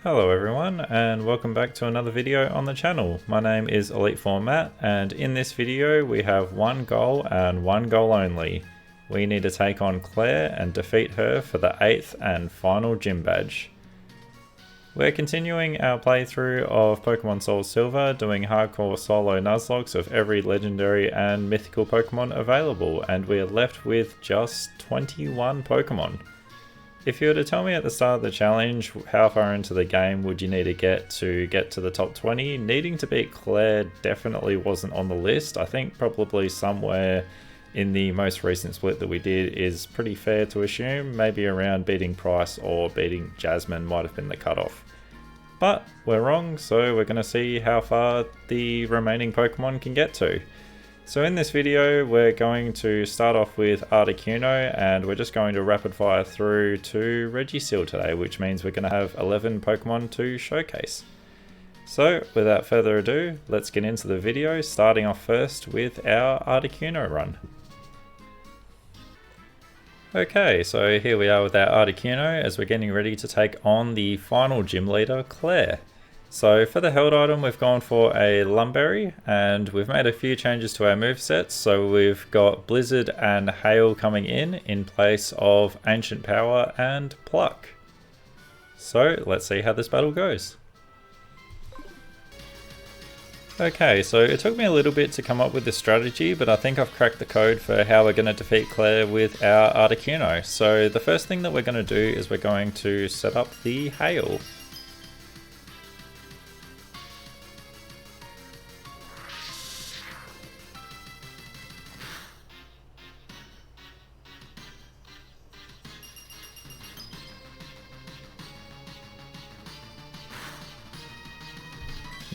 Hello everyone and welcome back to another video on the channel. My name is EliteFourMatt and in this video we have one goal and one goal only. We need to take on Claire and defeat her for the 8th and final gym badge. We're continuing our playthrough of Pokémon Soul Silver, doing hardcore solo Nuzlockes of every legendary and mythical Pokémon available, and we are left with just 21 Pokémon. If you were to tell me at the start of the challenge how far into the game would you need to get to the top 20, needing to beat Claire definitely wasn't on the list. I think probably somewhere in the most recent split that we did is pretty fair to assume. Maybe around beating Price or beating Jasmine might have been the cutoff. But we're wrong, so we're going to see how far the remaining Pokemon can get to. So in this video we're going to start off with Articuno and we're just going to rapid fire through to Registeel today, which means we're going to have 11 Pokemon to showcase. So without further ado, let's get into the video, starting off first with our Articuno run. Okay, so here we are with our Articuno as we're getting ready to take on the final gym leader, Claire. So for the held item we've gone for a Lumberry and we've made a few changes to our movesets. So we've got Blizzard and Hail coming in place of Ancient Power and Pluck. So let's see how this battle goes. Okay, so it took me a little bit to come up with this strategy, but I think I've cracked the code for how we're going to defeat Claire with our Articuno. So the first thing that we're going to do is we're going to set up the Hail.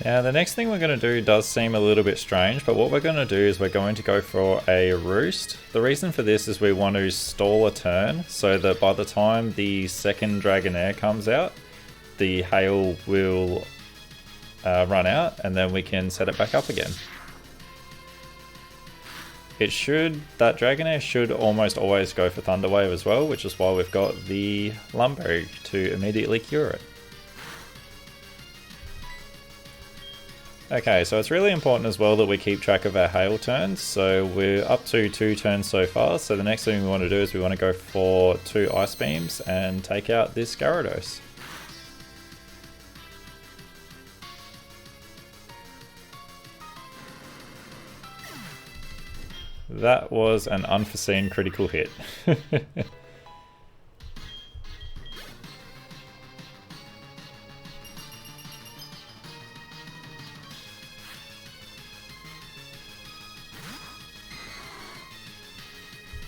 Now the next thing we're going to do does seem a little bit strange, but what we're going to do is we're going to go for a Roost. The reason for this is we want to stall a turn so that by the time the second Dragonair comes out, the Hail will run out and then we can set it back up again. That Dragonair should almost always go for Thunder Wave as well, which is why we've got the Lumberry to immediately cure it. Okay, so it's really important as well that we keep track of our Hail turns. So we're up to 2 turns so far. So the next thing we want to do is we want to go for 2 Ice Beams and take out this Gyarados. That was an unforeseen critical hit.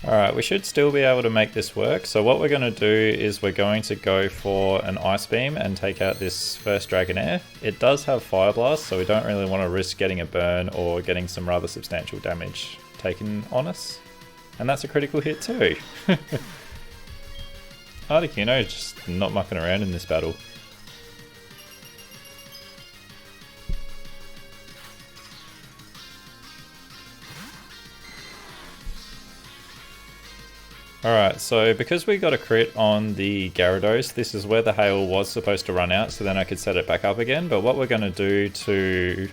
Alright, we should still be able to make this work. So what we're going to do is we're going to go for an Ice Beam and take out this first Dragonair. It does have Fire Blast, so we don't really want to risk getting a burn or getting some rather substantial damage taken on us. And that's a critical hit too. Articuno is just not mucking around in this battle. Alright, so because we got a crit on the Gyarados, this is where the Hail was supposed to run out, so then I could set it back up again. But what we're going to do to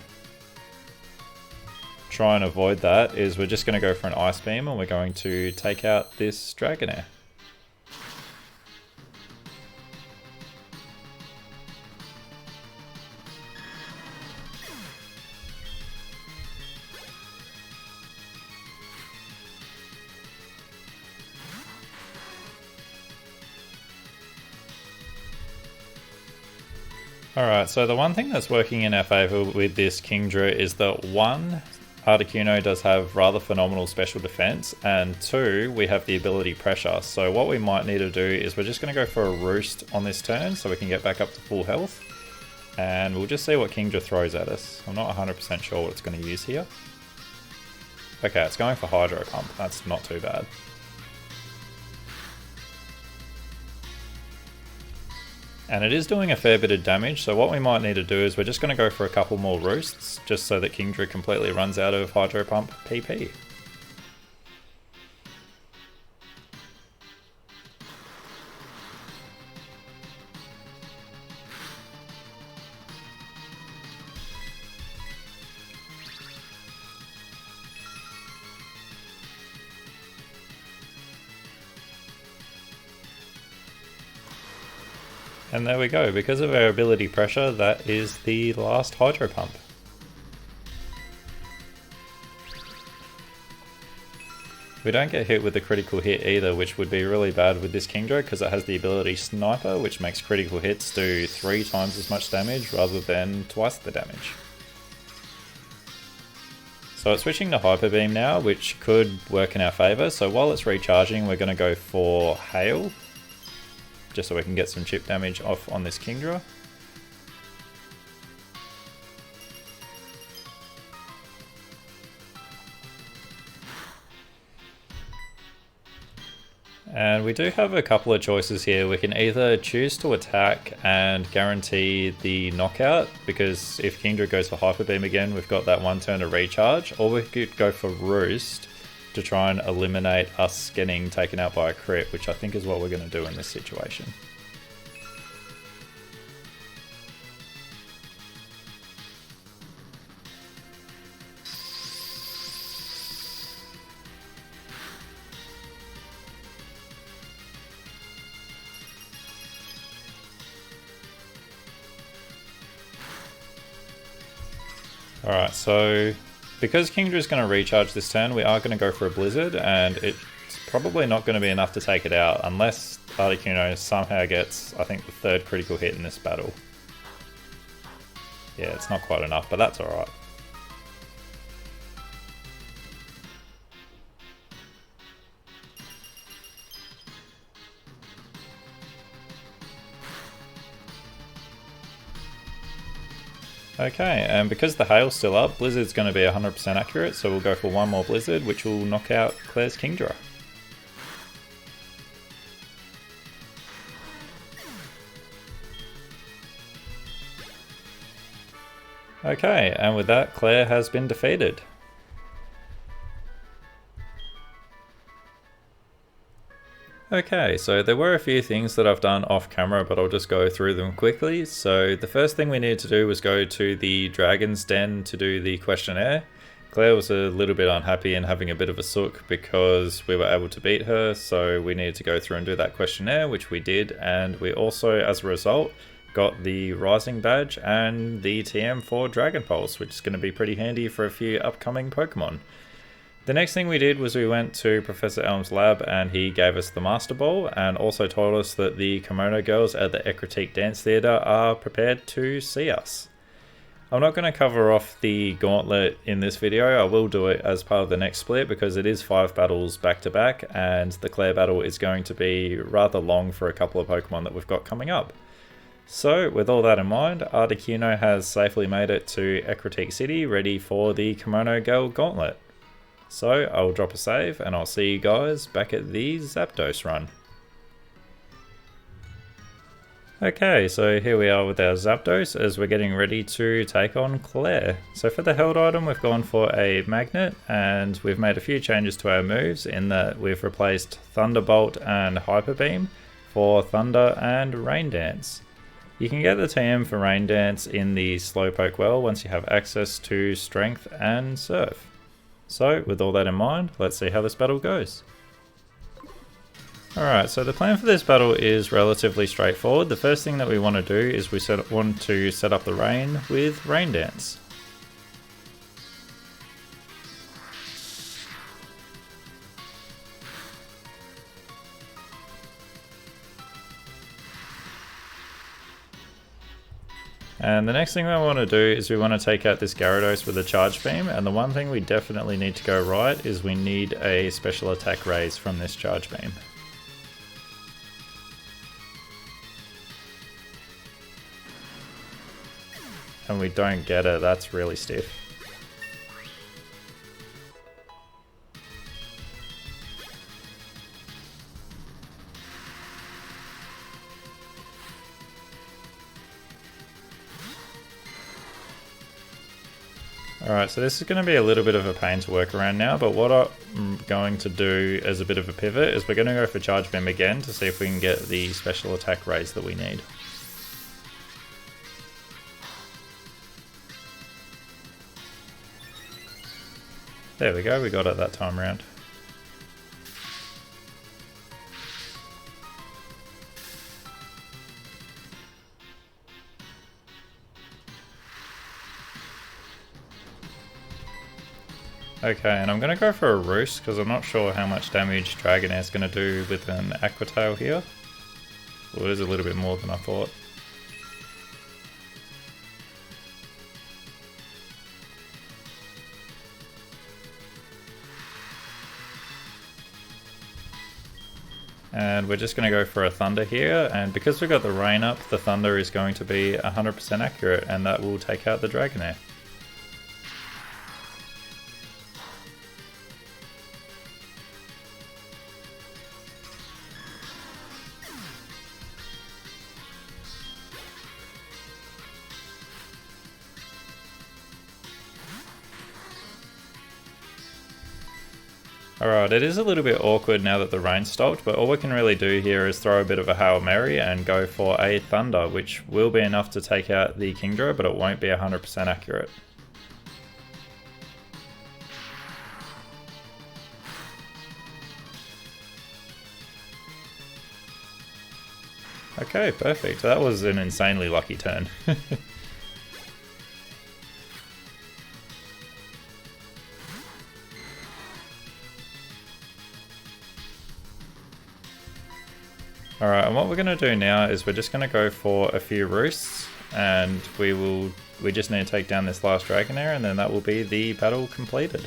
try and avoid that is we're just going to go for an Ice Beam and we're going to take out this Dragonair. Alright, so the one thing that's working in our favour with this Kingdra is that 1, Articuno does have rather phenomenal special defense, and 2, we have the ability Pressure. So what we might need to do is we're just going to go for a Roost on this turn so we can get back up to full health. And we'll just see what Kingdra throws at us. I'm not 100% sure what it's going to use here. Okay, it's going for Hydro Pump. That's not too bad. And it is doing a fair bit of damage, so what we might need to do is we're just going to go for a couple more Roosts, just so that Kingdra completely runs out of Hydro Pump PP. And there we go, because of our ability pressure, that is the last Hydro Pump. We don't get hit with a critical hit either, which would be really bad with this Kingdra because it has the ability Sniper, which makes critical hits do 3 times as much damage rather than twice the damage. So it's switching to Hyper Beam now, which could work in our favour. So while it's recharging, we're going to go for Hail, just so we can get some chip damage off on this Kingdra. And we do have a couple of choices here. We can either choose to attack and guarantee the knockout, because if Kingdra goes for Hyper Beam again, we've got that 1 turn to recharge, or we could go for Roost to try and eliminate us getting taken out by a crit, which I think is what we're going to do in this situation. Alright, so because Kingdra is going to recharge this turn, we are going to go for a Blizzard, and it's probably not going to be enough to take it out unless Articuno somehow gets, I think, the 3rd critical hit in this battle. Yeah, it's not quite enough, but that's alright. Okay, and because the Hail's still up, Blizzard's going to be 100% accurate, so we'll go for 1 more Blizzard, which will knock out Claire's Kingdra. Okay, and with that, Claire has been defeated. Okay, so there were a few things that I've done off camera, but I'll just go through them quickly. So the first thing we needed to do was go to the Dragon's Den to do the questionnaire. Claire was a little bit unhappy and having a bit of a sook because we were able to beat her, so we needed to go through and do that questionnaire, which we did, and we also, as a result, got the Rising Badge and the TM for Dragon Pulse, which is going to be pretty handy for a few upcoming Pokemon. The next thing we did was we went to Professor Elm's lab and he gave us the Master Ball and also told us that the Kimono girls at the Ecruteak Dance Theatre are prepared to see us. I'm not going to cover off the Gauntlet in this video. I will do it as part of the next split because it is 5 battles back to back and the Claire battle is going to be rather long for a couple of Pokemon that we've got coming up. So with all that in mind, Articuno has safely made it to Ecruteak City ready for the Kimono Girl Gauntlet. So I'll drop a save and I'll see you guys back at the Zapdos run. Okay, so here we are with our Zapdos as we're getting ready to take on Claire. So for the held item, we've gone for a Magnet and we've made a few changes to our moves in that we've replaced Thunderbolt and Hyper Beam for Thunder and Rain Dance. You can get the TM for Rain Dance in the Slowpoke well once you have access to Strength and Surf. So with all that in mind, let's see how this battle goes. Alright, so the plan for this battle is relatively straightforward. The first thing that we want to do is we want to set up the rain with Rain Dance. And the next thing we want to do is we want to take out this Gyarados with a Charge Beam, and the one thing we definitely need to go right is we need a special attack raise from this Charge Beam. And we don't get it, that's really stiff. Alright, so this is going to be a little bit of a pain to work around now, but what I'm going to do as a bit of a pivot is we're going to go for Charge Beam again to see if we can get the special attack raise that we need. There we go, we got it that time round. Okay, and I'm going to go for a Roost because I'm not sure how much damage Dragonair's going to do with an Aqua Tail here. Well, it is a little bit more than I thought. And we're just going to go for a Thunder here, and because we've got the rain up, the Thunder is going to be 100% accurate, and that will take out the Dragonair. Alright, it is a little bit awkward now that the rain stopped, but all we can really do here is throw a bit of a Hail Mary and go for a Thunder, which will be enough to take out the Kingdra, but it won't be 100% accurate. Okay, perfect. That was an insanely lucky turn. Alright, and what we're going to do now is we're just going to go for a few Roosts, and we just need to take down this last Dragonair, and then that will be the battle completed.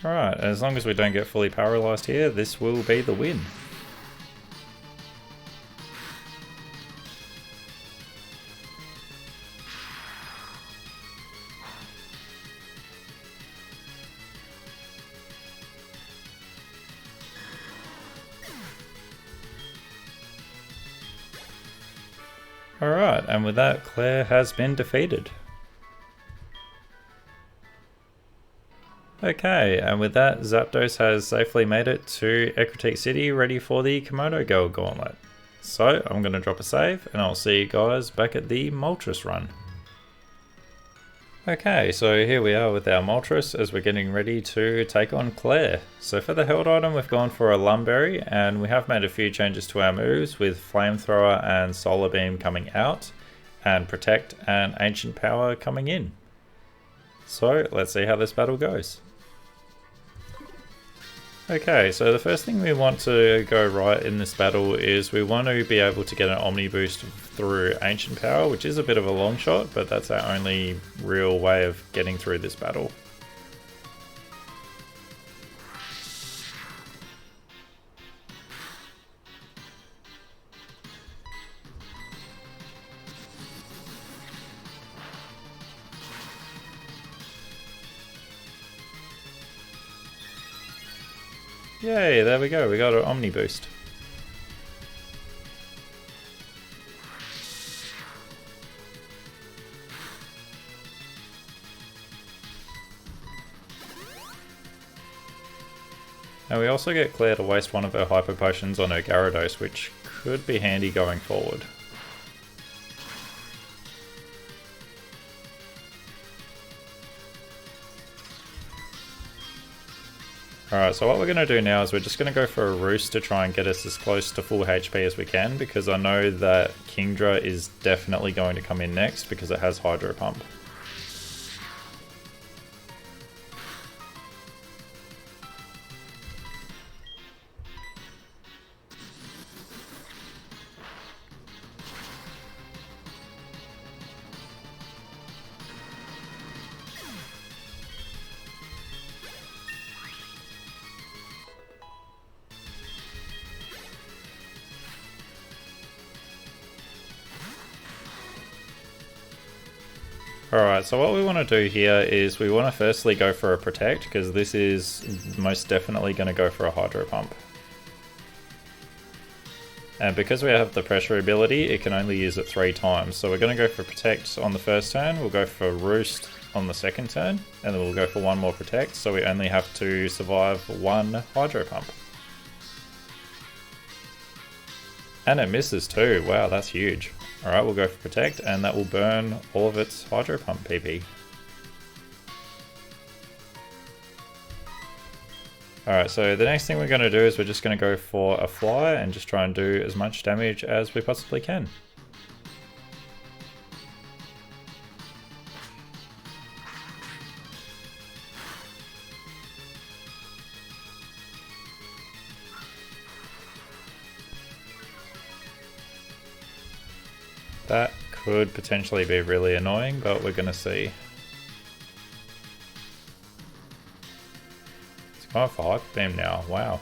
Alright, as long as we don't get fully paralysed here, this will be the win. Alright, and with that, Claire has been defeated. Okay, and with that, Zapdos has safely made it to Ecruteak City, ready for the Kimono Girl Gauntlet. So, I'm going to drop a save, and I'll see you guys back at the Moltres run. Okay, so here we are with our Moltres as we're getting ready to take on Claire. So for the held item, we've gone for a Lumberry, and we have made a few changes to our moves with Flamethrower and Solar Beam coming out, and Protect and Ancient Power coming in. So, let's see how this battle goes. Okay, so the first thing we want to go right in this battle is we want to be able to get an Omni Boost through Ancient Power, which is a bit of a long shot, but that's our only real way of getting through this battle. Yay, there we go, we got an Omni Boost. And we also get Claire to waste one of her Hyper Potions on her Gyarados, which could be handy going forward. Alright, so what we're going to do now is we're just going to go for a Roost to try and get us as close to full HP as we can, because I know that Kingdra is definitely going to come in next because it has Hydro Pump. Alright, so what we want to do here is we want to firstly go for a Protect, because this is most definitely going to go for a Hydro Pump. And because we have the Pressure ability, it can only use it 3 times. So we're going to go for Protect on the first turn, we'll go for Roost on the second turn, and then we'll go for one more Protect, so we only have to survive one Hydro Pump. And it misses too. Wow, that's huge. Alright, we'll go for Protect, and that will burn all of its Hydro Pump PP. Alright, so the next thing we're going to do is we're just going to go for a Fly and just try and do as much damage as we possibly can. That could potentially be really annoying, but we're going to see. Oh, for Hyper Beam now, wow.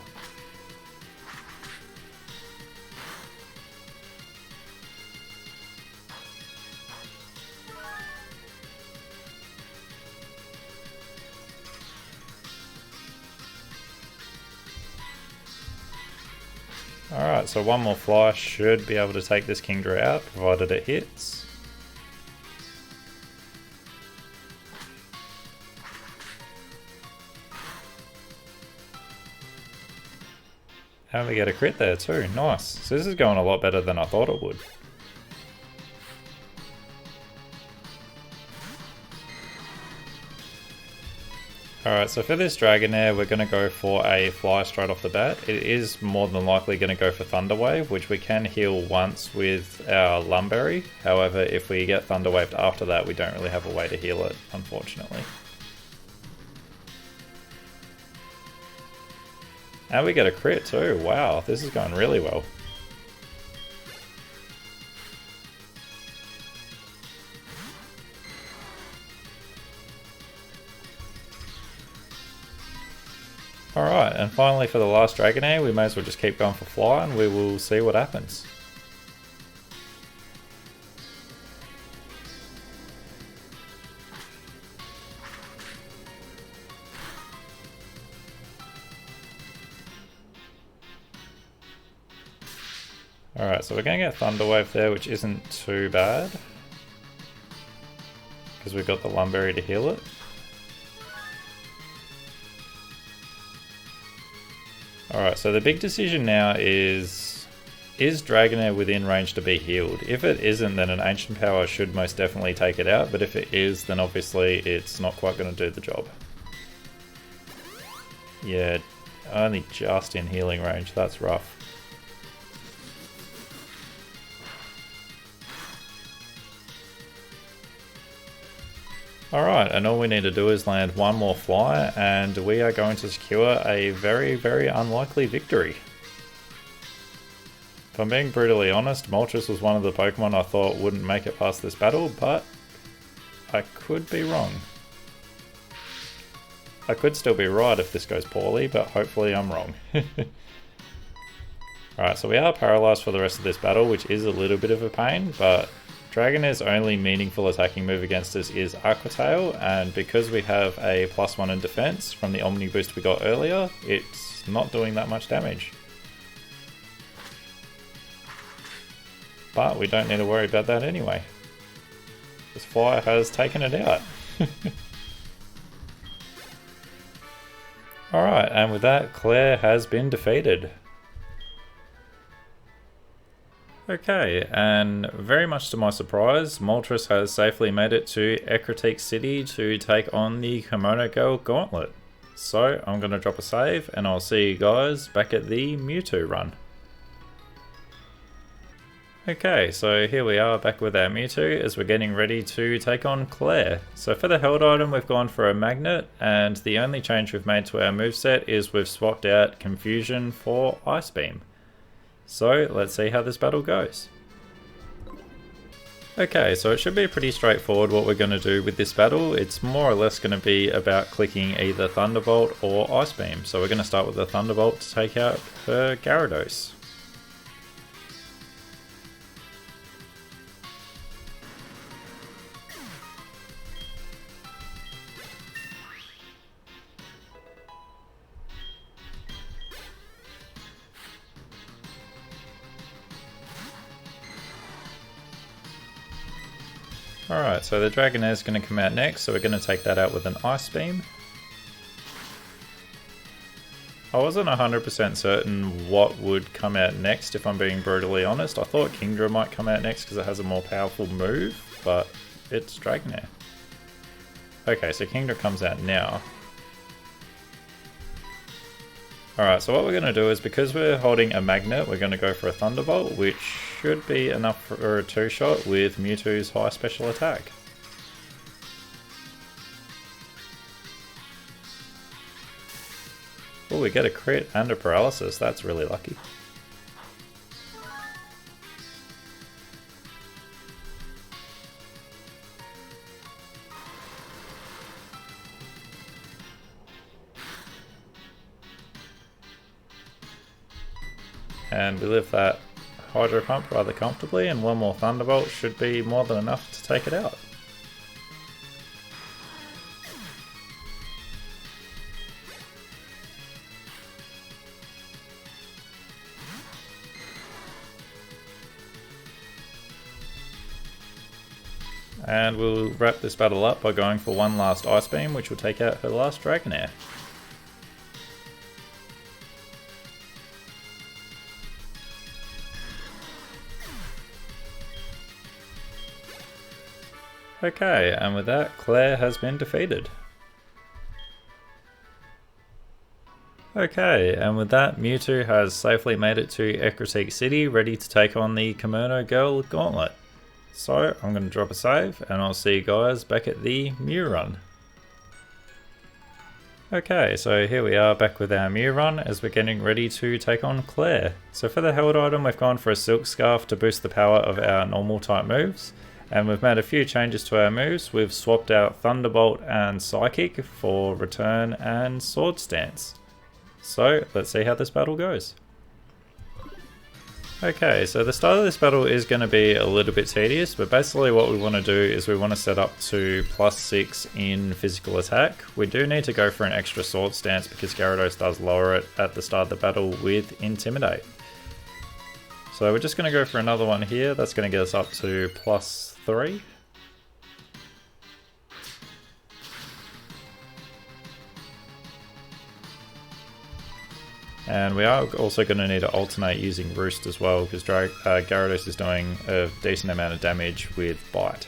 Alright, so one more Fly should be able to take this Kingdra out, provided it hits. And we get a crit there too, nice. So this is going a lot better than I thought it would. Alright, so for this Dragonair, we're going to go for a Fly straight off the bat. It is more than likely going to go for Thunder Wave, which we can heal once with our Lumberry. However, if we get Thunder Waved after that, we don't really have a way to heal it, unfortunately. And we get a crit too, wow, this is going really well. Alright, and finally for the last Dragonair, we may as well just keep going for Fly and we will see what happens. Alright, so we're going to get Thunder Wave there, which isn't too bad. Because we've got the Lumberry to heal it. Alright, so the big decision now is Dragonair within range to be healed? If it isn't, then an Ancient Power should most definitely take it out, but if it is, then obviously it's not quite going to do the job. Yeah, only just in healing range, that's rough. Alright, and all we need to do is land one more Fly, and we are going to secure a very, very unlikely victory. If I'm being brutally honest, Moltres was one of the Pokemon I thought wouldn't make it past this battle, but I could be wrong. I could still be right if this goes poorly, but hopefully I'm wrong. Alright, so we are paralysed for the rest of this battle, which is a little bit of a pain, but Dragonair's only meaningful attacking move against us is Aqua Tail, and because we have a +1 in defense from the Omni boost we got earlier, it's not doing that much damage. But we don't need to worry about that anyway. This Fly has taken it out. Alright, and with that, Claire has been defeated. Okay, and very much to my surprise, Moltres has safely made it to Ecruteak City to take on the Kimono Girl Gauntlet. So I'm going to drop a save and I'll see you guys back at the Mewtwo run. Okay, so here we are back with our Mewtwo as we're getting ready to take on Claire. So for the held item we've gone for a Magnet, and the only change we've made to our moveset is we've swapped out Confusion for Ice Beam. So let's see how this battle goes. Okay, so it should be pretty straightforward what we're going to do with this battle. It's more or less going to be about clicking either Thunderbolt or Ice Beam. So we're going to start with the Thunderbolt to take out her Gyarados. Alright, so the Dragonair is going to come out next, so we're going to take that out with an Ice Beam. I wasn't 100% certain what would come out next, if I'm being brutally honest. I thought Kingdra might come out next because it has a more powerful move, but it's Dragonair. Okay, so Kingdra comes out now. Alright, so what we're going to do is, because we're holding a magnet, we're going to go for a Thunderbolt, which should be enough for a 2-shot with Mewtwo's high special attack. Oh, we get a crit and a paralysis, that's really lucky. And we live that Hydro Pump rather comfortably, and one more Thunderbolt should be more than enough to take it out. And we'll wrap this battle up by going for one last Ice Beam, which will take out her last Dragonair. Okay, and with that, Claire has been defeated. Okay, and with that, Mewtwo has safely made it to Ecruteak City, ready to take on the Kimono Girl Gauntlet. So, I'm going to drop a save, and I'll see you guys back at the Mew run. Okay, so here we are back with our Mew run as we're getting ready to take on Claire. So for the held item, we've gone for a Silk Scarf to boost the power of our normal type moves. And we've made a few changes to our moves. We've swapped out Thunderbolt and Psychic for Return and Sword Stance. So let's see how this battle goes. Okay, so the start of this battle is going to be a little bit tedious, but basically what we want to do is we want to set up to +6 in physical attack. We do need to go for an extra Sword Stance because Gyarados does lower it at the start of the battle with Intimidate. So we're just going to go for another one here. That's going to get us up to +3. And we are also going to need to alternate using Roost as well, because Gyarados is doing a decent amount of damage with Bite.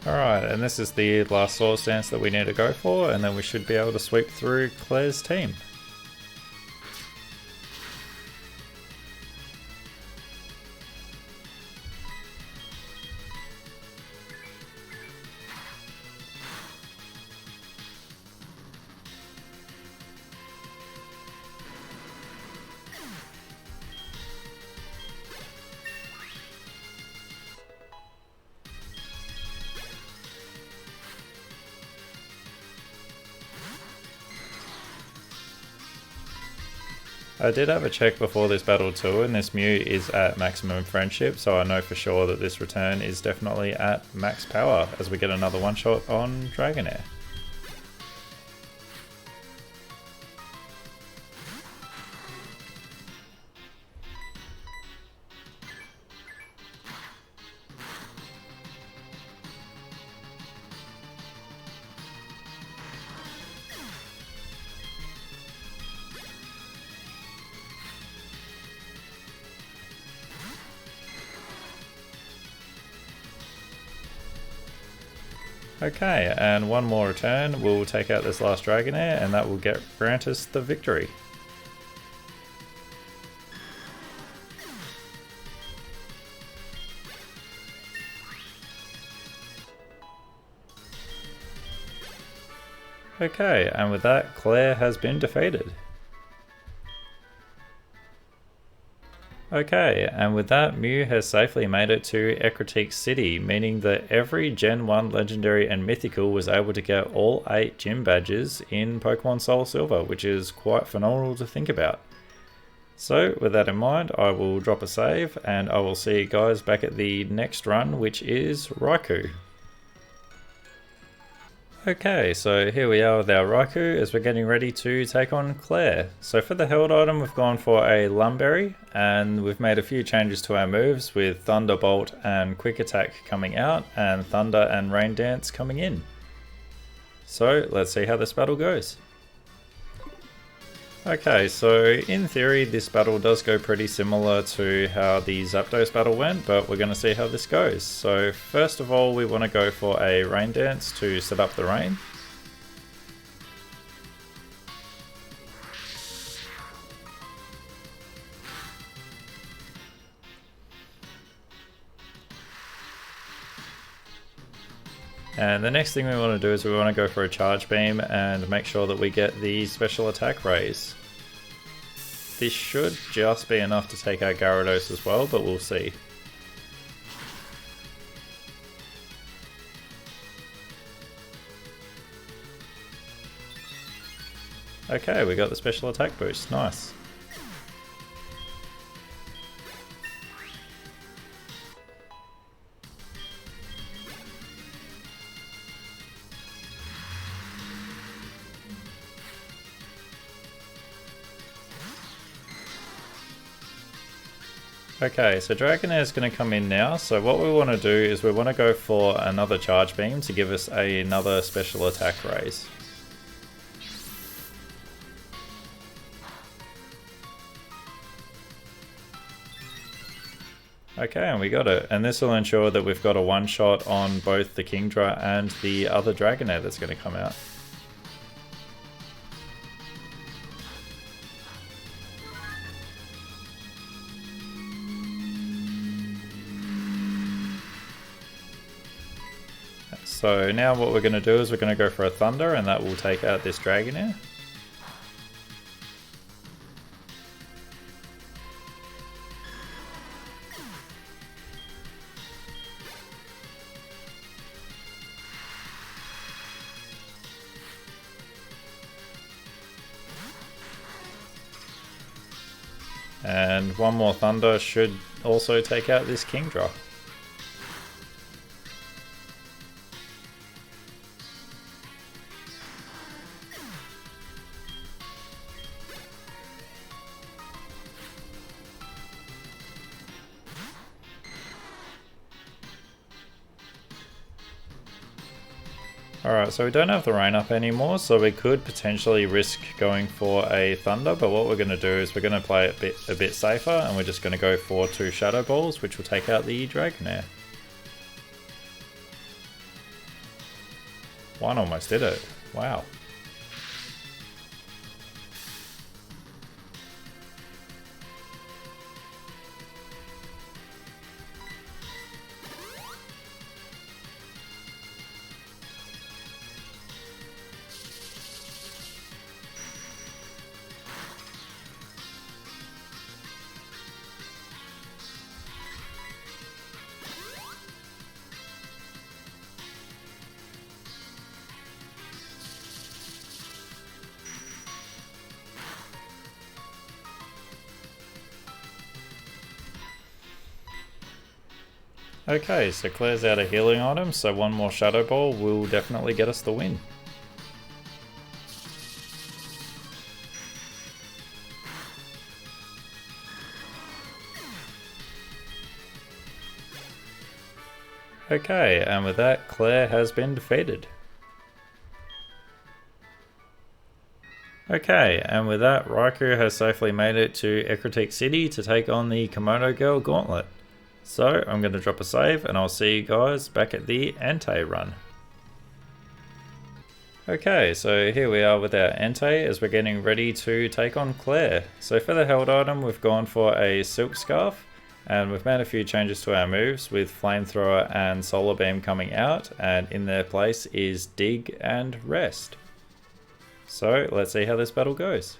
Alright, and this is the last Sword Stance that we need to go for, and then we should be able to sweep through Claire's team. I did have a check before this battle too, and this Mew is at maximum friendship, so I know for sure that this return is definitely at max power as we get another one shot on Dragonair. Okay, and one more return will take out this last Dragonair, and that will grant us the victory. Okay, and with that, Claire has been defeated. Okay, and with that, Mew has safely made it to Ecruteak City, meaning that every Gen 1 Legendary and Mythical was able to get all 8 gym badges in Pokémon Soul Silver, which is quite phenomenal to think about. So with that in mind, I will drop a save and I will see you guys back at the next run, which is Raikou. Okay, so here we are with our Raikou as we're getting ready to take on Claire. So for the held item, we've gone for a Lumberry and we've made a few changes to our moves with Thunderbolt and Quick Attack coming out and Thunder and Rain Dance coming in. So let's see how this battle goes. Okay, so in theory this battle does go pretty similar to how the Zapdos battle went, but we're going to see how this goes. So first of all, we want to go for a Rain Dance to set up the rain. And the next thing we want to do is we want to go for a Charge Beam and make sure that we get the special attack raise. This should just be enough to take out Gyarados as well, but we'll see. Okay, we got the special attack boost, nice. Okay, so Dragonair is going to come in now, so what we want to do is we want to go for another Charge Beam to give us another special attack raise. Okay, and we got it, and this will ensure that we've got a one-shot on both the Kingdra and the other Dragonair that's going to come out. So now what we're going to do is we're going to go for a Thunder and that will take out this Dragonair. And one more Thunder should also take out this Kingdra. Alright, so we don't have the rain up anymore, so we could potentially risk going for a Thunder, but what we're going to do is we're going to play it a bit safer, and we're just going to go for 2 Shadow Balls, which will take out the Dragonair. One almost did it. Wow. Okay, so Claire's out a healing item, so one more Shadow Ball will definitely get us the win. Okay, and with that, Claire has been defeated. Okay, and with that, Raikou has safely made it to Ecruteak City to take on the Kimono Girl Gauntlet. So I'm going to drop a save and I'll see you guys back at the Entei run. Okay, so here we are with our Entei as we're getting ready to take on Claire. So for the held item, we've gone for a Silk Scarf and we've made a few changes to our moves with Flamethrower and Solar Beam coming out, and in their place is Dig and Rest. So let's see how this battle goes.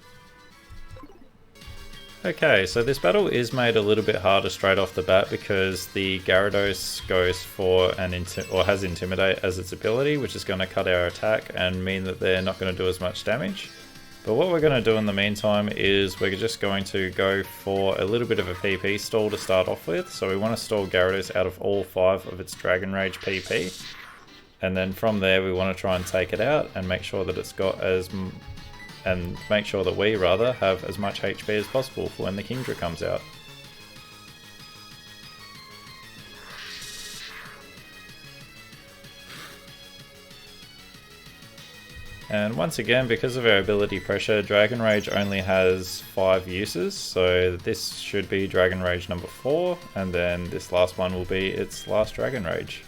Okay, so this battle is made a little bit harder straight off the bat because the Gyarados goes for has Intimidate as its ability, which is going to cut our attack and mean that they're not going to do as much damage. But what we're going to do in the meantime is we're just going to go for a little bit of a PP stall to start off with. So we want to stall Gyarados out of all 5 of its Dragon Rage PP. And then from there we want to try and take it out and make sure that it's got we have as much HP as possible for when the Kingdra comes out. And once again, because of our ability pressure, Dragon Rage only has 5 uses, so this should be Dragon Rage number 4, and then this last one will be its last Dragon Rage.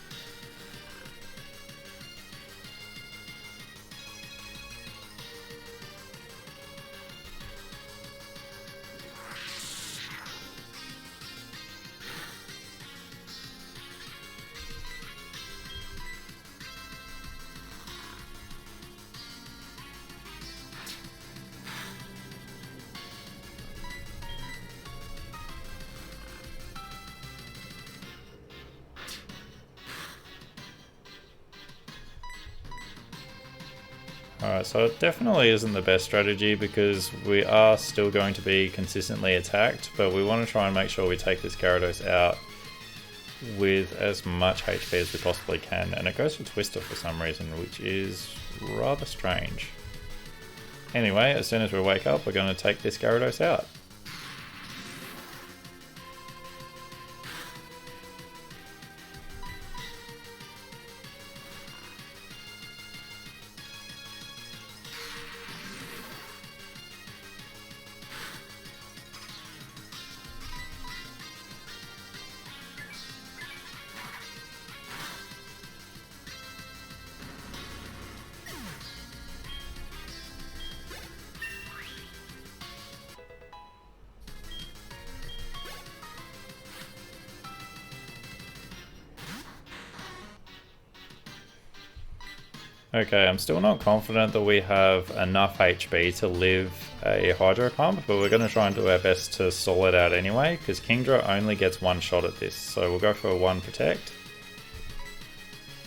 Alright, so it definitely isn't the best strategy because we are still going to be consistently attacked, but we want to try and make sure we take this Gyarados out with as much HP as we possibly can, and it goes for Twister for some reason, which is rather strange. Anyway, as soon as we wake up, we're going to take this Gyarados out. Okay, I'm still not confident that we have enough HP to live a Hydro Pump, but we're going to try and do our best to stall it out anyway, because Kingdra only gets 1 shot at this, so we'll go for a 1 Protect.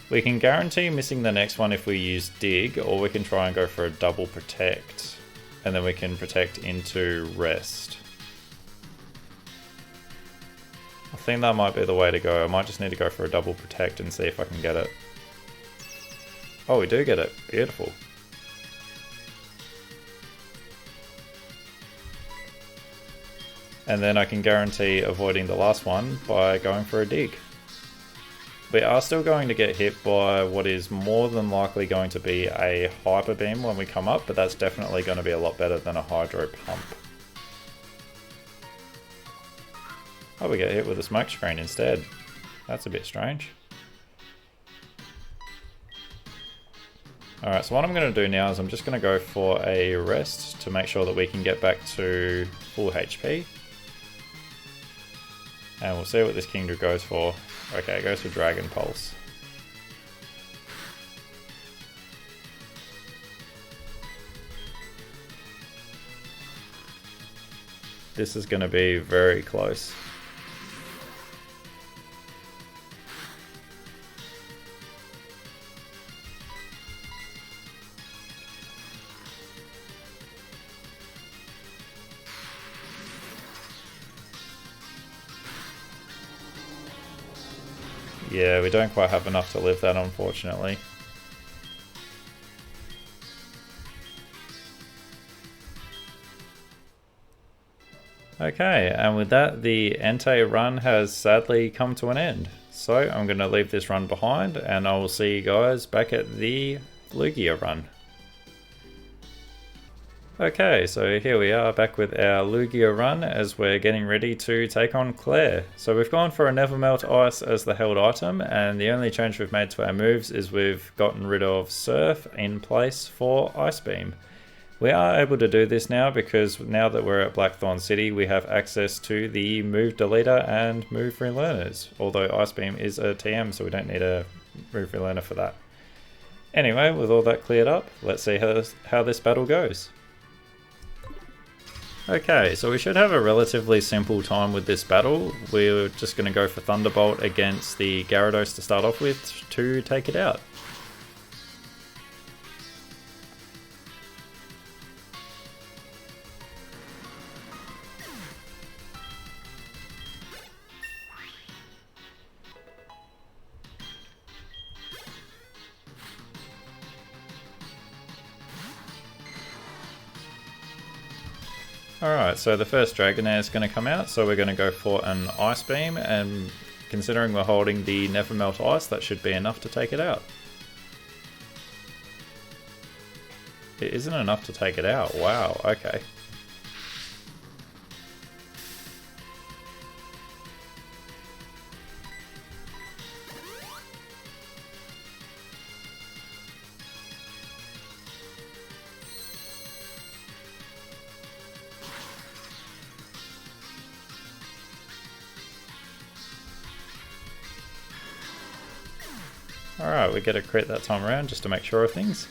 We can guarantee missing the next one if we use Dig, or we can try and go for a double Protect, and then we can Protect into Rest. I think that might be the way to go. I might just need to go for a double Protect and see if I can get it. Oh, we do get it. Beautiful. And then I can guarantee avoiding the last one by going for a Dig. We are still going to get hit by what is more than likely going to be a Hyper Beam when we come up, but that's definitely going to be a lot better than a Hydro Pump. Oh, we get hit with a Smoke Screen instead. That's a bit strange. Alright, so what I'm going to do now is I'm just going to go for a Rest to make sure that we can get back to full HP. And we'll see what this Kingdra goes for. Okay, it goes for Dragon Pulse. This is going to be very close. Yeah, we don't quite have enough to live that, unfortunately. Okay, and with that, the Entei run has sadly come to an end. So I'm going to leave this run behind, and I will see you guys back at the Lugia run. Okay, so here we are back with our Lugia run as we're getting ready to take on Claire. So we've gone for a Never Melt Ice as the held item, and the only change we've made to our moves is we've gotten rid of Surf in place for Ice Beam. We are able to do this now because now that we're at Blackthorn City, we have access to the Move Deleter and Move Relearners, although Ice Beam is a TM, so we don't need a Move Relearner for that. Anyway, with all that cleared up, let's see how this battle goes. Okay, so we should have a relatively simple time with this battle. We're just going to go for Thunderbolt against the Gyarados to start off with to take it out. Alright, so the first Dragonair is going to come out, so we're going to go for an Ice Beam, and considering we're holding the Never Melt Ice, that should be enough to take it out. It isn't enough to take it out, wow, okay. Alright, we get a crit that time around just to make sure of things.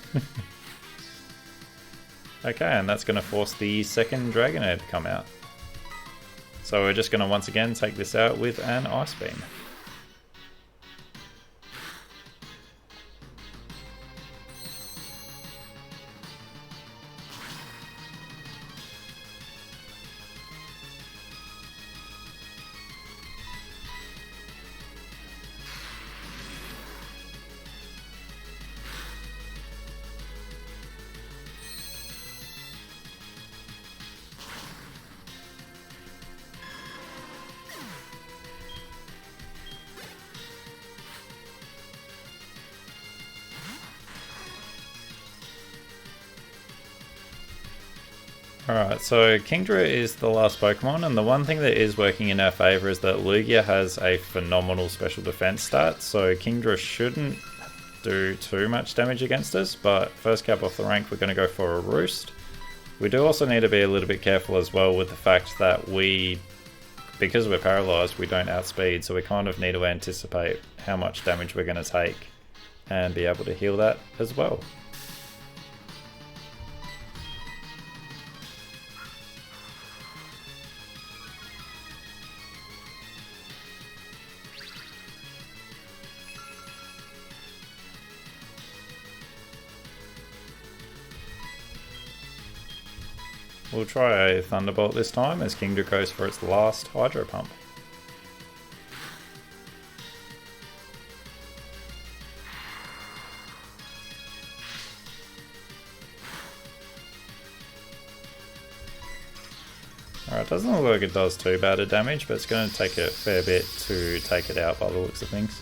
Okay, and that's going to force the second Dragonair to come out. So we're just going to once again take this out with an Ice Beam. Alright, so Kingdra is the last Pokemon, and the one thing that is working in our favour is that Lugia has a phenomenal special defense stat, so Kingdra shouldn't do too much damage against us, but first cap off the rank we're going to go for a Roost. We do also need to be a little bit careful as well with the fact that because we're paralysed, we don't outspeed, so we kind of need to anticipate how much damage we're going to take and be able to heal that as well. We'll try a Thunderbolt this time as Kingdra goes for its last Hydro Pump. Alright, doesn't look like it does too bad of damage, but it's going to take a fair bit to take it out by the looks of things.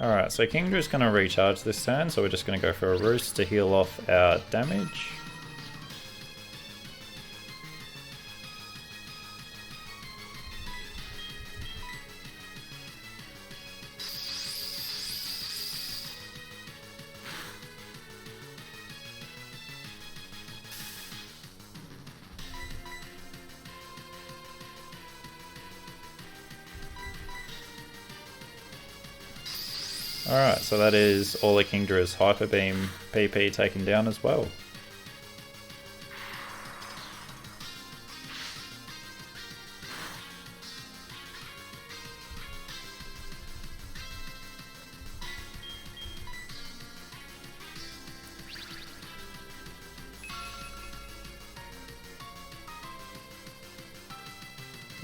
Alright, so Kingdra's going to recharge this turn, so we're just going to go for a Roost to heal off our damage. Alright, so that is all of Kingdra's Hyper Beam PP taken down as well.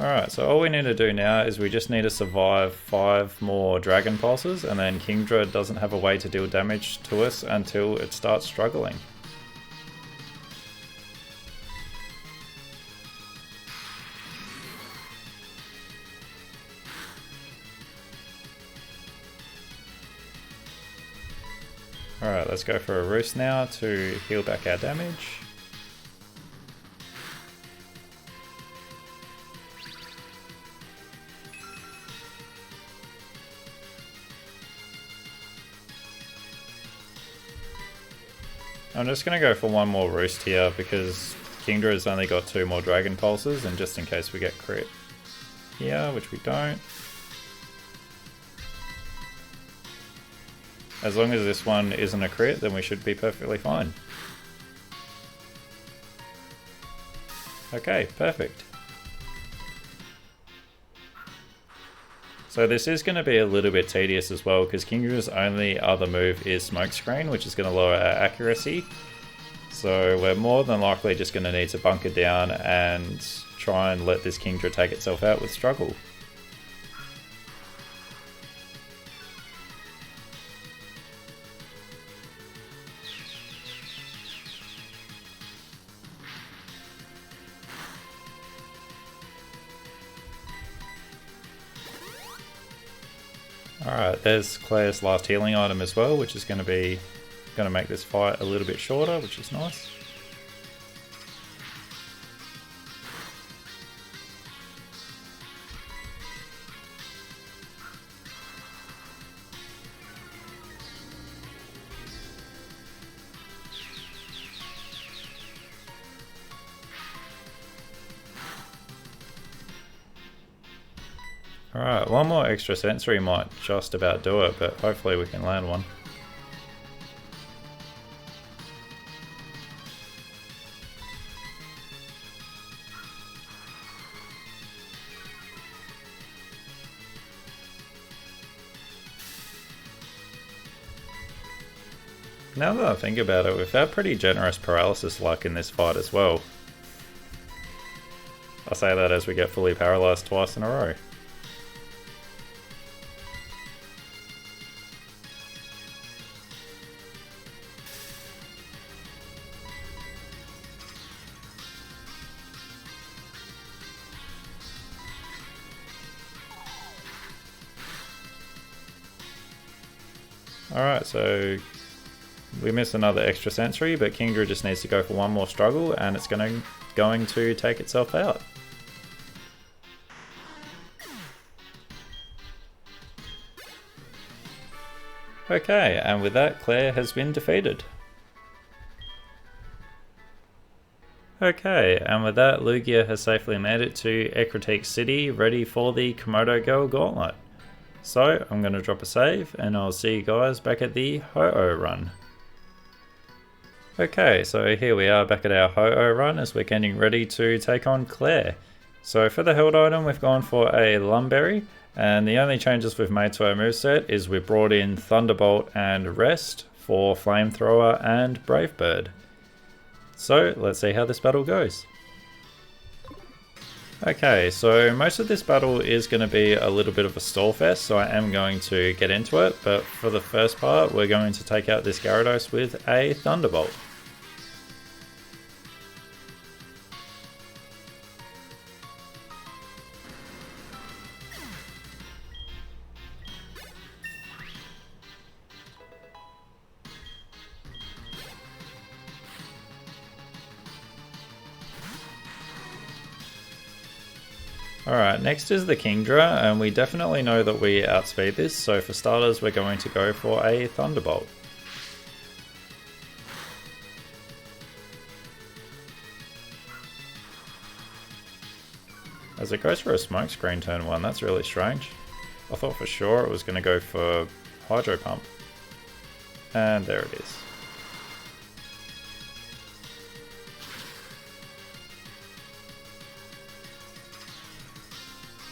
Alright, so all we need to do now is we just need to survive 5 more Dragon Pulses, and then Kingdra doesn't have a way to deal damage to us until it starts struggling. Alright, let's go for a Roost now to heal back our damage. I'm just going to go for one more Roost here because Kingdra has only got 2 more Dragon Pulses, and just in case we get crit here, which we don't. As long as this one isn't a crit, then we should be perfectly fine. Okay, perfect. So this is going to be a little bit tedious as well, because Kingdra's only other move is Smokescreen, which is going to lower our accuracy. So we're more than likely just going to need to bunker down and try and let this Kingdra take itself out with struggle. Alright, there's Claire's last healing item as well, which is going to make this fight a little bit shorter, which is nice. Alright, one more extra sensory might just about do it, but hopefully we can land one. Now that I think about it, we've had pretty generous paralysis luck in this fight as well. I say that as we get fully paralyzed twice in a row. Alright, so we miss another extra sensory, but Kingdra just needs to go for one more struggle and it's going to take itself out. Okay, and with that, Claire has been defeated. Okay, and with that, Lugia has safely made it to Ecruteak City, ready for the Kimono Girl Gauntlet. So, I'm going to drop a save, and I'll see you guys back at the Ho-Oh run. Okay, so here we are back at our Ho-Oh run as we're getting ready to take on Claire. So for the held item, we've gone for a Lumberry, and the only changes we've made to our moveset is we've brought in Thunderbolt and Rest for Flamethrower and Brave Bird. So let's see how this battle goes. Okay, so most of this battle is going to be a little bit of a stall fest, so I am going to get into it, but for the first part we're going to take out this Gyarados with a Thunderbolt. Alright, next is the Kingdra, and we definitely know that we outspeed this, so for starters we're going to go for a Thunderbolt. As it goes for a Smokescreen turn 1, that's really strange. I thought for sure it was going to go for Hydro Pump. And there it is.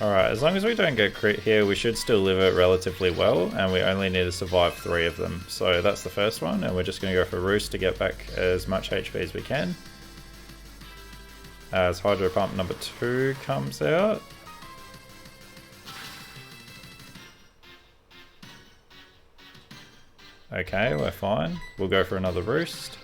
Alright, as long as we don't get crit here, we should still live it relatively well, and we only need to survive 3 of them. So that's the first one, and we're just going to go for Roost to get back as much HP as we can. As Hydro Pump number 2 comes out. Okay, we're fine. We'll go for another Roost.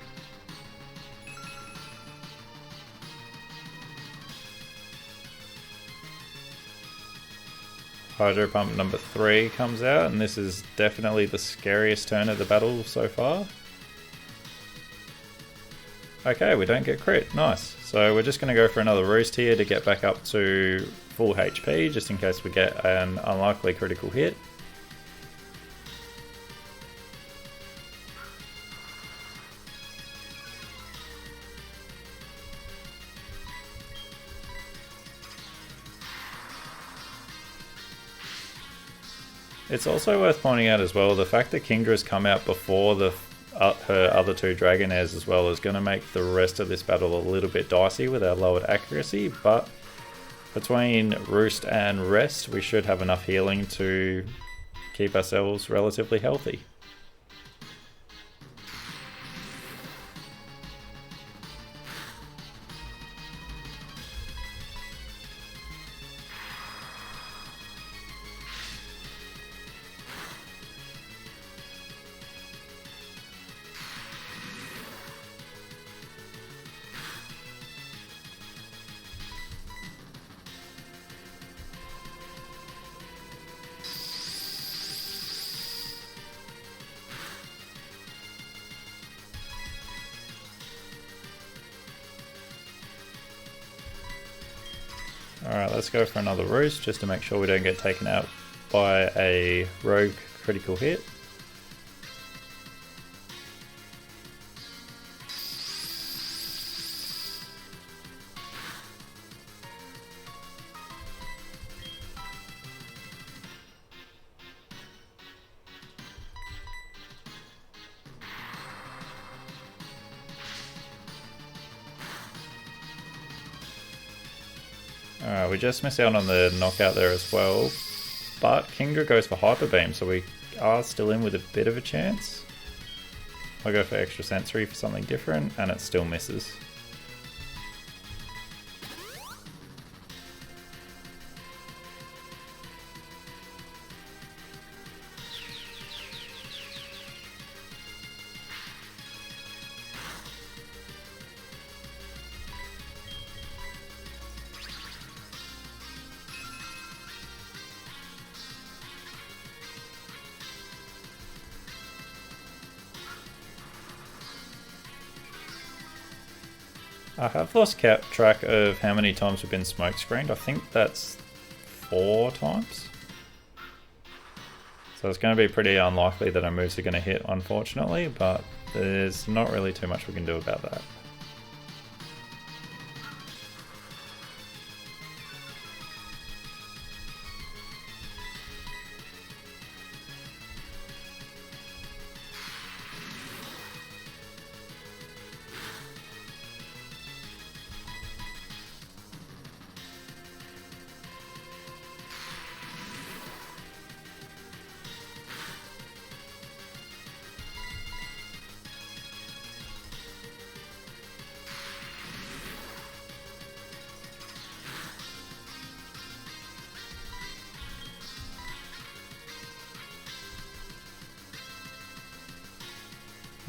Hydro Pump number 3 comes out, and this is definitely the scariest turn of the battle so far. Okay, we don't get crit, nice. So we're just going to go for another Roost here to get back up to full HP, just in case we get an unlikely critical hit. It's also worth pointing out as well, the fact that Kindra's come out before her other two Dragonairs as well is going to make the rest of this battle a little bit dicey with our lowered accuracy, but between Roost and Rest we should have enough healing to keep ourselves relatively healthy. Alright, let's go for another Roost just to make sure we don't get taken out by a rogue critical hit. Alright, we just missed out on the knockout there as well, but Kingdra goes for Hyper Beam, so we are still in with a bit of a chance. I go for Extra Sensory for something different, and it still misses. I have lost track of how many times we've been smoke screened. I think that's 4 times. So it's going to be pretty unlikely that our moves are going to hit, unfortunately, but there's not really too much we can do about that.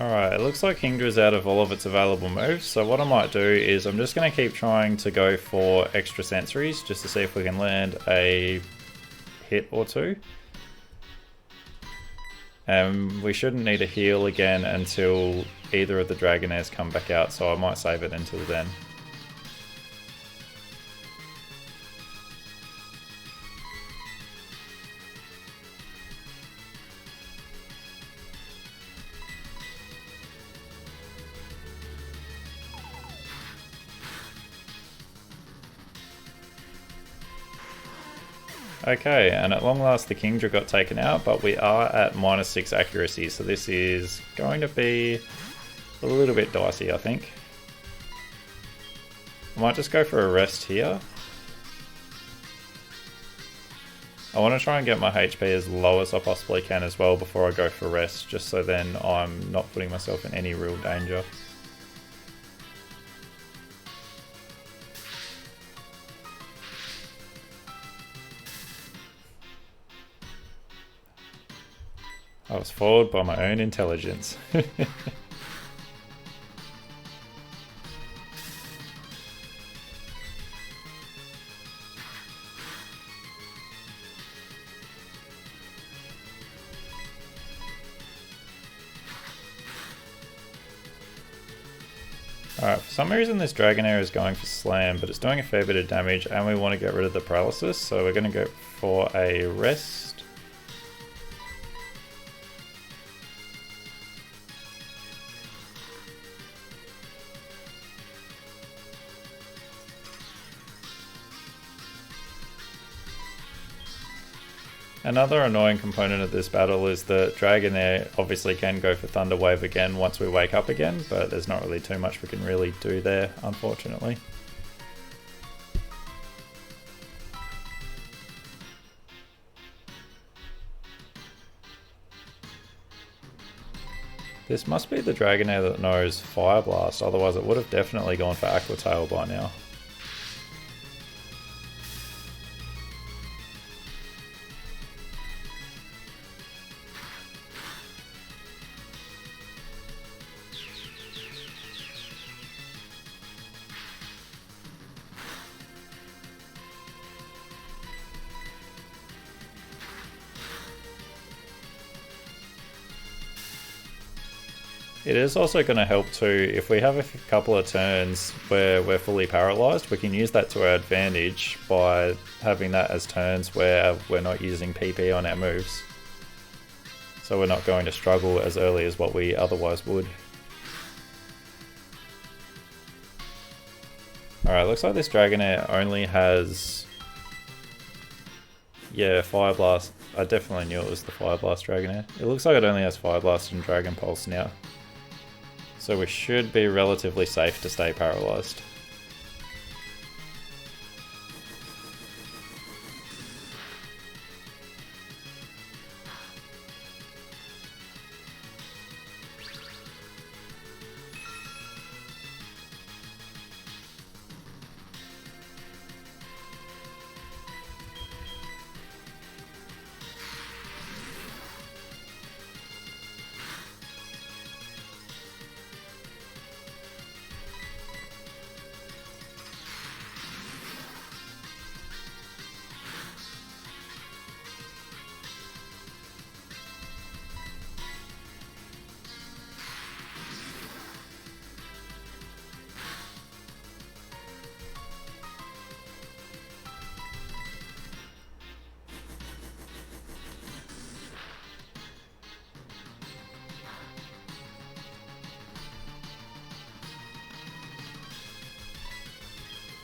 Alright, it looks like Kingdra's out of all of its available moves, so what I might do is I'm just going to keep trying to go for extra sensories just to see if we can land a hit or two. We shouldn't need a heal again until either of the Dragonairs come back out, so I might save it until then. Okay, and at long last the Kingdra got taken out, but we are at -6 accuracy, so this is going to be a little bit dicey, I think. I might just go for a rest here. I want to try and get my HP as low as I possibly can as well before I go for rest, just so then I'm not putting myself in any real danger. I was fooled by my own intelligence. Alright, for some reason this Dragonair is going for Slam, but it's doing a fair bit of damage and we want to get rid of the paralysis, so we're going to go for a rest. Another annoying component of this battle is that Dragonair obviously can go for Thunder Wave again once we wake up again, but there's not really too much we can really do there, unfortunately. This must be the Dragonair that knows Fire Blast, otherwise it would have definitely gone for Aqua Tail by now. It is also going to help too, if we have a couple of turns where we're fully paralysed, we can use that to our advantage by having that as turns where we're not using PP on our moves. So we're not going to struggle as early as what we otherwise would. Alright, looks like this Dragonair only has... yeah, Fire Blast. I definitely knew it was the Fire Blast Dragonair. It looks like it only has Fire Blast and Dragon Pulse now. So we should be relatively safe to stay paralysed.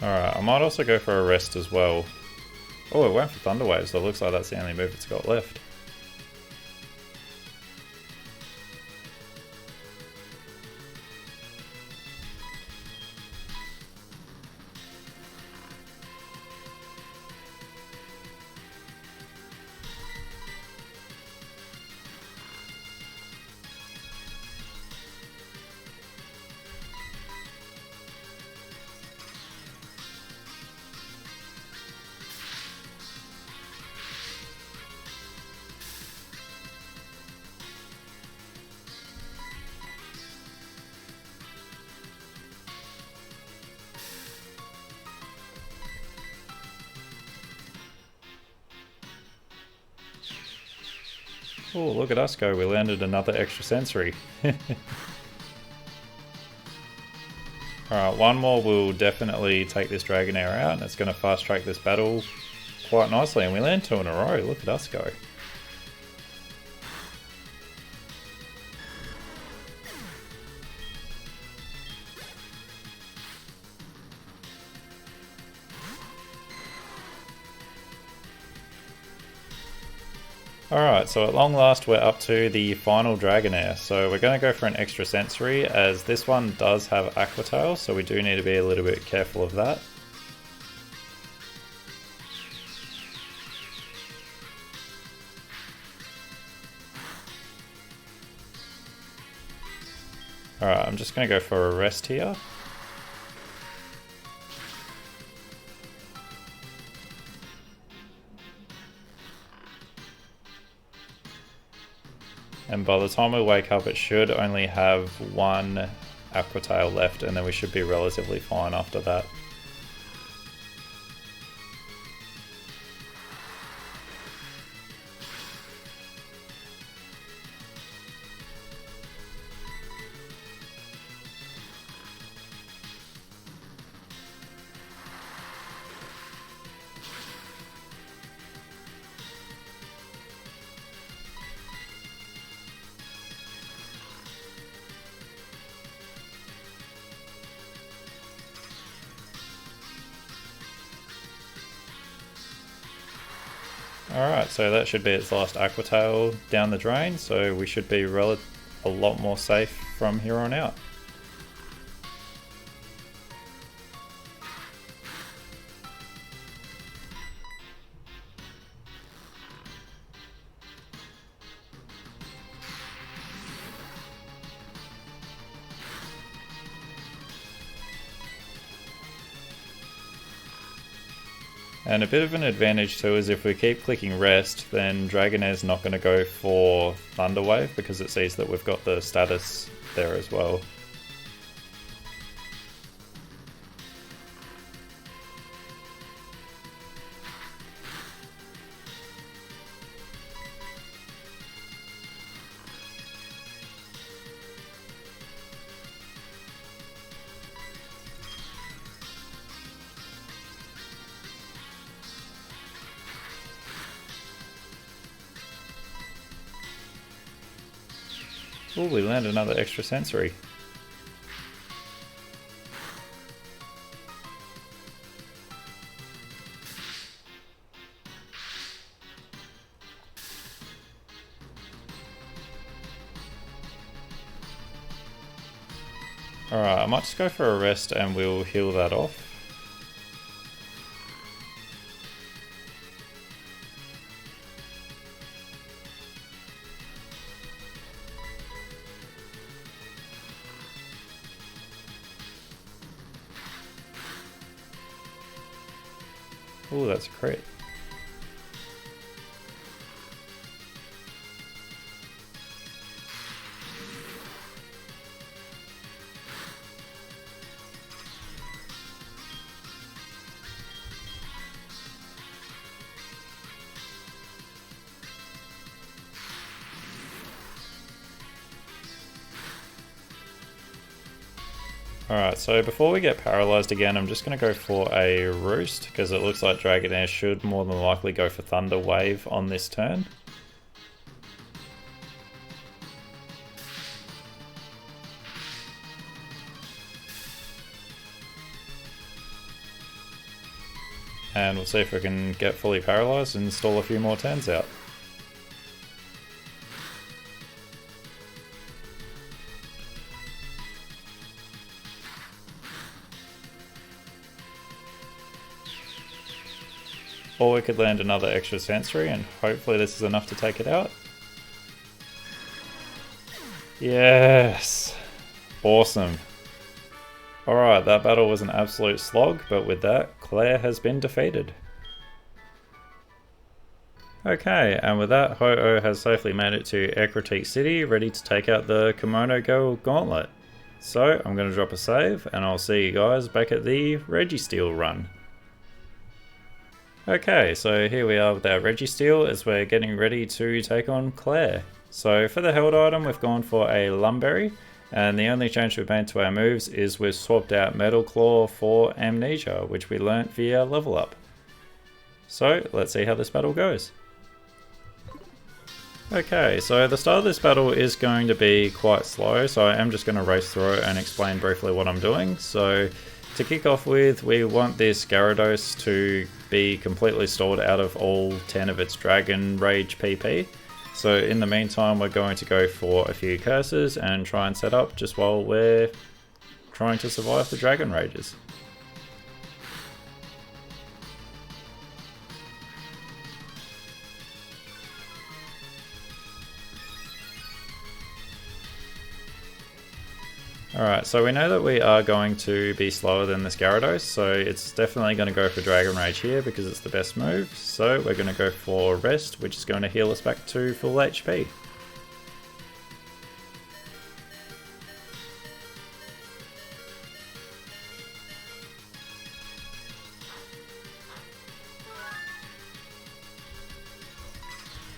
Alright, I might also go for a rest as well. Oh, it went for Thunder Wave, so it looks like that's the only move it's got left. Oh, look at us go, we landed another extra sensory. Alright, one more will definitely take this Dragonair out, and it's going to fast track this battle quite nicely, and we land 2 in a row, look at us go. Alright, so at long last we're up to the final Dragonair, so we're going to go for an extra sensory as this one does have Aqua Tail, so we do need to be a little bit careful of that. Alright, I'm just going to go for a rest here. And by the time we wake up, it should only have 1 Aqua Tail left, and then we should be relatively fine after that. Alright, so that should be its last Aqua Tail down the drain, so we should be a lot more safe from here on out. And a bit of an advantage too is if we keep clicking rest, then Dragonair's not going to go for Thunder Wave because it sees that we've got the status there as well. Oh, we learned another extra sensory. Alright, I might just go for a rest and we'll heal that off. Oh, that's a crit. Alright, so before we get paralyzed again, I'm just going to go for a Roost, because it looks like Dragonair should more than likely go for Thunder Wave on this turn. And we'll see if we can get fully paralyzed and stall a few more turns out. Or we could land another extra sensory and hopefully this is enough to take it out. Yes! Awesome. Alright, that battle was an absolute slog, but with that, Claire has been defeated. Okay, and with that, Ho-Oh has safely made it to Ecruteak City, ready to take out the Kimono Girl Gauntlet. So, I'm going to drop a save, and I'll see you guys back at the Registeel run. Okay, so here we are with our Registeel as we're getting ready to take on Claire. So for the held item, we've gone for a Lumberry, and the only change we've made to our moves is we've swapped out Metal Claw for Amnesia, which we learnt via level up. So let's see how this battle goes. Okay, so the start of this battle is going to be quite slow, so I am just going to race through it and explain briefly what I'm doing. So to kick off with, we want this Gyarados to be completely stalled out of all 10 of its Dragon Rage PP. So in the meantime, we're going to go for a few curses and try and set up just while we're trying to survive the Dragon Rages. Alright, so we know that we are going to be slower than this Gyarados, so it's definitely going to go for Dragon Rage here because it's the best move. So we're going to go for Rest, which is going to heal us back to full HP.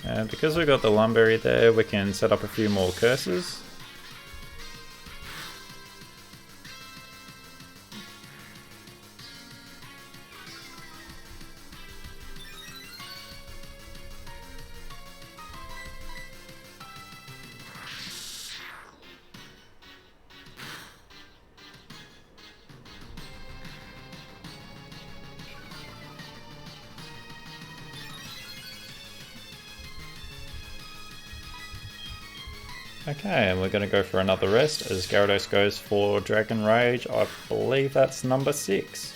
And because we've got the Lumberry there, we can set up a few more curses. Okay, and we're going to go for another rest as Gyarados goes for Dragon Rage. I believe that's number 6.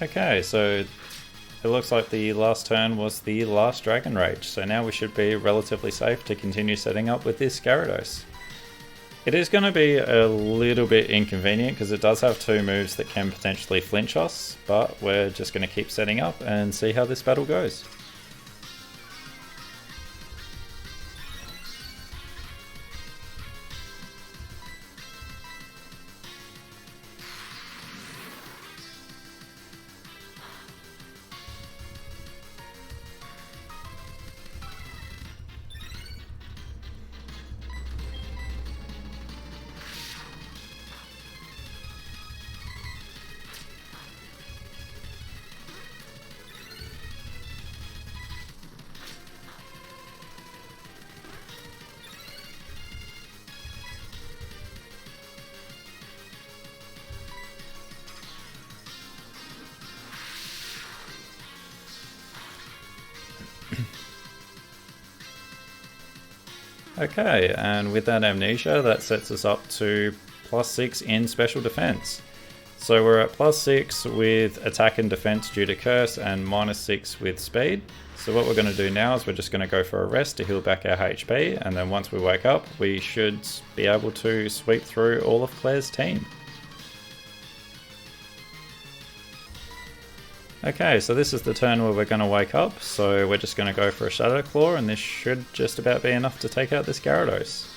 Okay, so it looks like the last turn was the last Dragon Rage, so now we should be relatively safe to continue setting up with this Gyarados. It is going to be a little bit inconvenient because it does have 2 moves that can potentially flinch us, but we're just going to keep setting up and see how this battle goes. Okay, and with that Amnesia, that sets us up to +6 in special defense. So we're at +6 with attack and defense due to curse and -6 with speed. So what we're going to do now is we're just going to go for a rest to heal back our HP, and then once we wake up we should be able to sweep through all of Claire's team. Okay, so this is the turn where we're going to wake up, so we're just going to go for a Shadow Claw, and this should just about be enough to take out this Gyarados.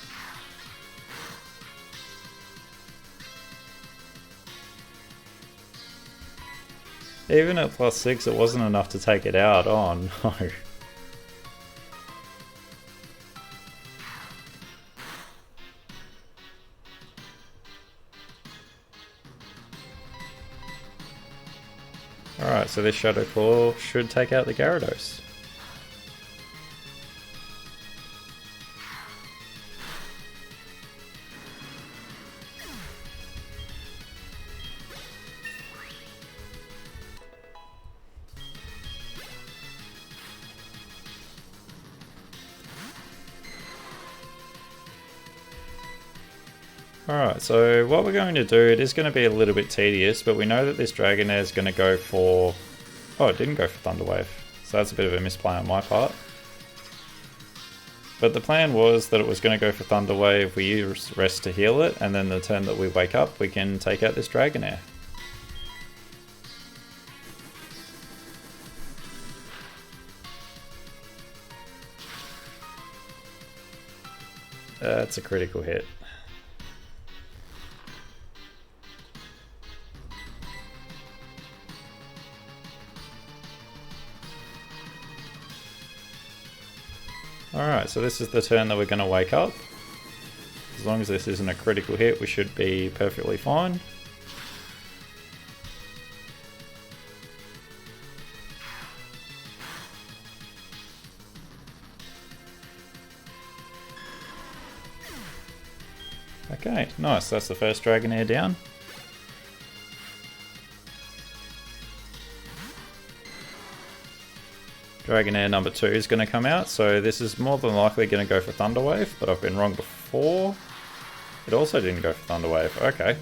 Even at +6 it wasn't enough to take it out, oh no. Alright, so this Shadow Claw should take out the Gyarados. Alright, so what we're going to do, it is going to be a little bit tedious, but we know that this Dragonair is going to go for... Oh, it didn't go for Thunder Wave, so that's a bit of a misplay on my part. But the plan was that it was going to go for Thunder Wave, we use Rest to heal it, and then the turn that we wake up, we can take out this Dragonair. That's a critical hit. Alright, so this is the turn that we're going to wake up. As long as this isn't a critical hit, we should be perfectly fine. Okay, nice, that's the first Dragonair down. Dragonair number 2 is going to come out, so this is more than likely going to go for Thunder Wave, but I've been wrong before. It also didn't go for Thunder Wave, okay.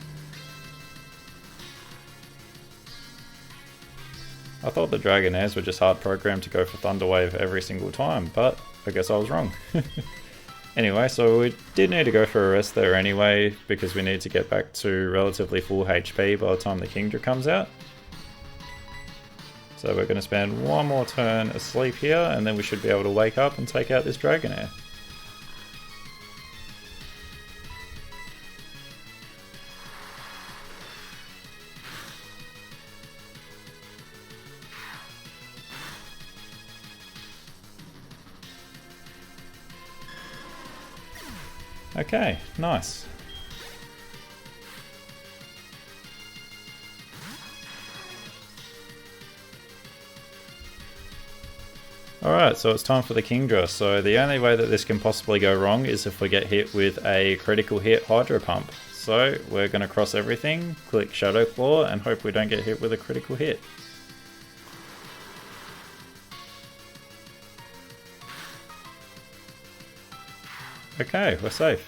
I thought the Dragonairs were just hard programmed to go for Thunder Wave every single time, but I guess I was wrong. Anyway, so we did need to go for a rest there anyway, because we need to get back to relatively full HP by the time the Kingdra comes out. So we're going to spend one more turn asleep here, and then we should be able to wake up and take out this Dragonair. Okay, nice. Alright, so it's time for the Kingdra. So the only way that this can possibly go wrong is if we get hit with a critical hit Hydro Pump. So we're going to cross everything, click Shadow Claw, and hope we don't get hit with a critical hit. Okay, we're safe.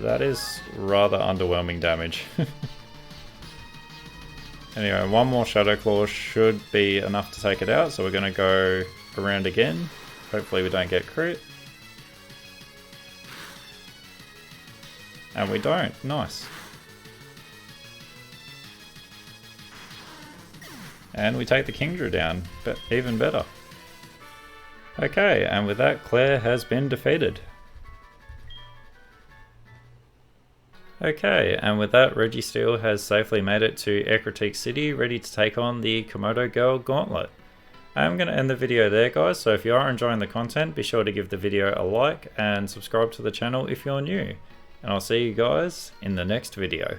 That is rather underwhelming damage. Anyway, one more Shadow Claw should be enough to take it out, so we're going to go around again. Hopefully we don't get crit. And we don't. Nice. And we take the Kingdra down, but even better. Okay, and with that, Claire has been defeated. Okay, and with that, Registeel has safely made it to Ecruteak City, ready to take on the Kimono Girl Gauntlet. I'm going to end the video there, guys, so if you are enjoying the content, be sure to give the video a like and subscribe to the channel if you're new. And I'll see you guys in the next video.